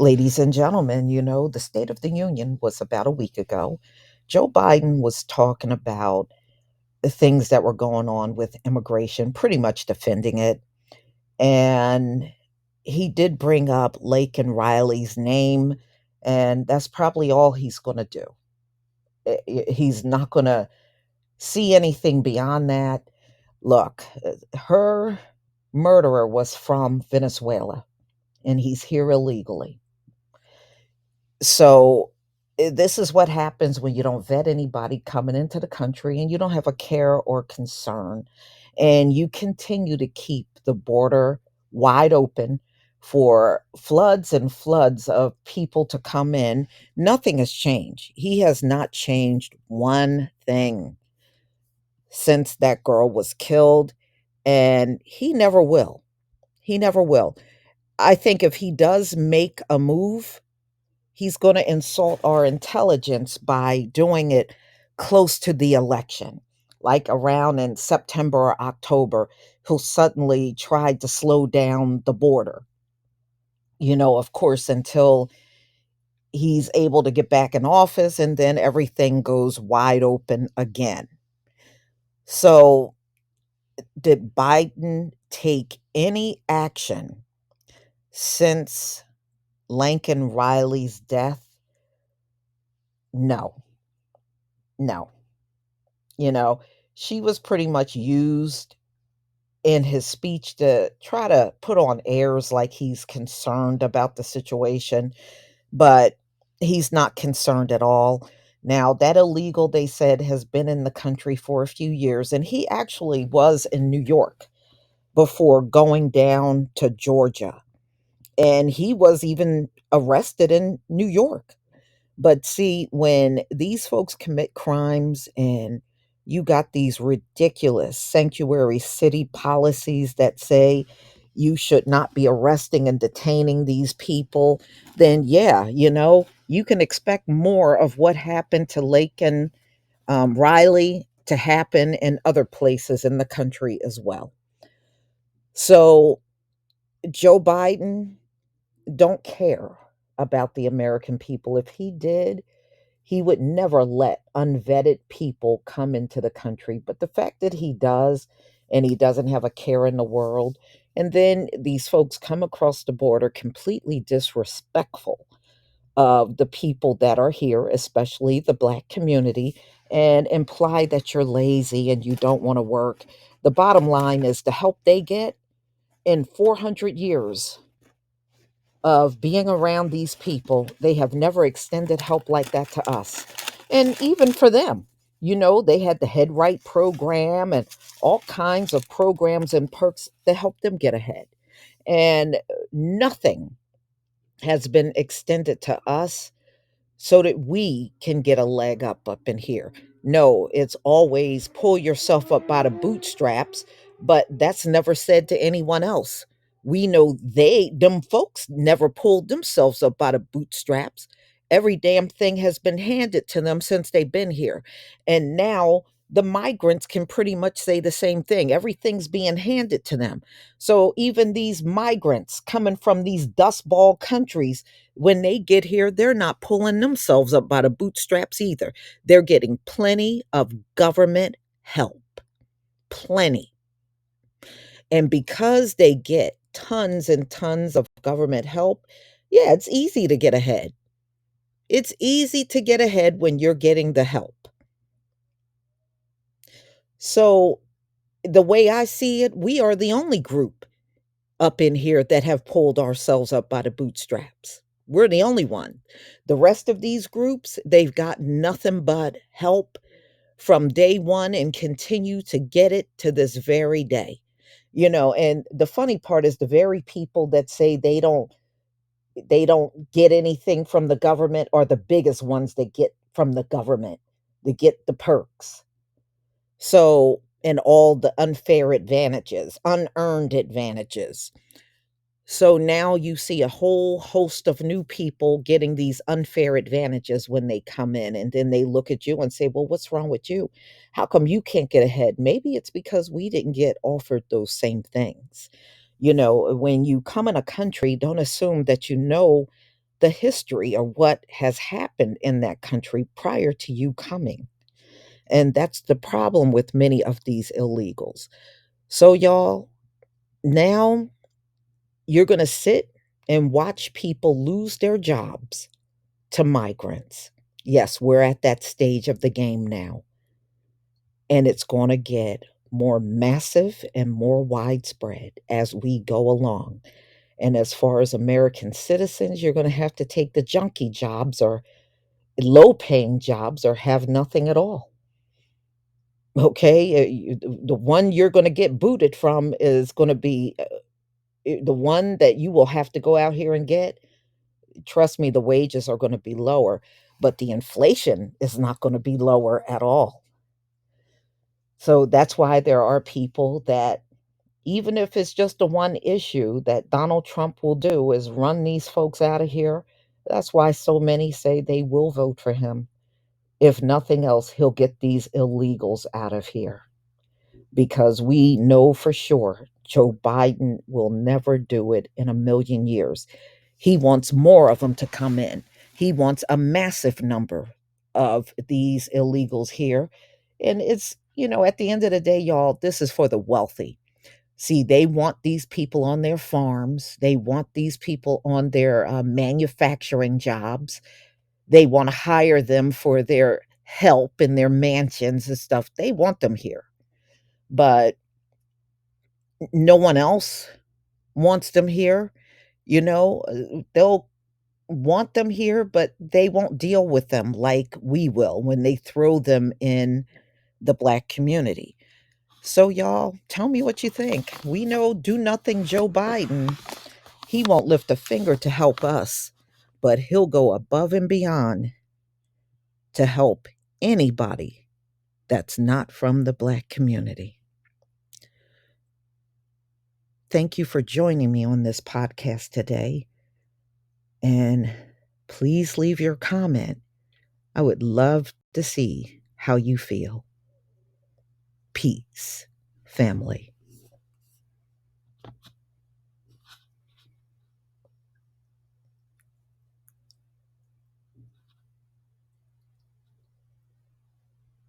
Ladies and gentlemen, the State of the Union was about a week ago. Joe Biden was talking about the things that were going on with immigration, pretty much defending it. And he did bring up Laken Riley's name, and that's probably all he's going to do. He's not going to see anything beyond that. Look, her murderer was from Venezuela, and he's here illegally. So, this is what happens when you don't vet anybody coming into the country and you don't have a care or concern, and you continue to keep the border wide open for floods and floods of people to come in. Nothing has changed. He has not changed one thing since that girl was killed, and he never will. He never will. I think if he does make a move, he's going to insult our intelligence by doing it close to the election. Like around in September or October, he'll suddenly try to slow down the border, of course, until he's able to get back in office and then everything goes wide open again. So, did Biden take any action since Laken Riley's death? No, no. You know, she was pretty much used in his speech to try to put on airs like he's concerned about the situation, but he's not concerned at all. Now, that illegal, they said, has been in the country for a few years, and he actually was in New York before going down to Georgia. And he was even arrested in New York. But see, when these folks commit crimes and you got these ridiculous sanctuary city policies that say you should not be arresting and detaining these people, then yeah, you can expect more of what happened to Lake and Riley to happen in other places in the country as well. So Joe Biden don't care about the American people. If he did, he would never let unvetted people come into the country. But the fact that he does, and he doesn't have a care in the world, and then these folks come across the border completely disrespectful of the people that are here, especially the Black community, and imply that you're lazy and you don't want to work. The bottom line is the help they get in 400 years of being around these people, they have never extended help like that to us. And even for them, they had the Head Right program and all kinds of programs and perks that helped them get ahead. And nothing has been extended to us so that we can get a leg up in here. No, it's always pull yourself up by the bootstraps, but that's never said to anyone else. We know them folks never pulled themselves up by the bootstraps. Every damn thing has been handed to them since they've been here. And now the migrants can pretty much say the same thing. Everything's being handed to them. So even these migrants coming from these dust ball countries, when they get here, they're not pulling themselves up by the bootstraps either. They're getting plenty of government help. Plenty. And because they get tons and tons of government help, yeah, it's easy to get ahead. It's easy to get ahead when you're getting the help. So, the way I see it, we are the only group up in here that have pulled ourselves up by the bootstraps. We're the only one. The rest of these groups, they've got nothing but help from day one and continue to get it to this very day. And the funny part is the very people that say they don't get anything from the government are the biggest ones that get from the government. They get the perks. So, and all the unfair advantages, unearned advantages. So now you see a whole host of new people getting these unfair advantages when they come in, and then they look at you and say, well, what's wrong with you? How come you can't get ahead? Maybe it's because we didn't get offered those same things. When you come in a country, don't assume that you know the history of what has happened in that country prior to you coming. And that's the problem with many of these illegals. So, y'all, now you're going to sit and watch people lose their jobs to migrants. Yes, we're at that stage of the game now, and it's going to get more massive and more widespread as we go along. And as far as American citizens, you're going to have to take the junkie jobs or low paying jobs or have nothing at all. Okay. The one you're going to get booted from is going to be the one that you will have to go out here and get. Trust me, the wages are going to be lower, but the inflation is not going to be lower at all. So that's why there are people that, even if it's just the one issue that Donald Trump will do is run these folks out of here. That's why so many say they will vote for him. If nothing else, he'll get these illegals out of here because we know for sure Joe Biden will never do it in a million years. He wants more of them to come in. He wants a massive number of these illegals here. And it's, at the end of the day, y'all, this is for the wealthy. See, they want these people on their farms. They want these people on their manufacturing jobs. They want to hire them for their help in their mansions and stuff. They want them here. But no one else wants them here. They'll want them here, but they won't deal with them like we will when they throw them in the Black community. So, y'all, tell me what you think. We know do nothing Joe Biden. He won't lift a finger to help us, but he'll go above and beyond to help anybody that's not from the Black community. Thank you for joining me on this podcast today. And please leave your comment. I would love to see how you feel. Peace, family.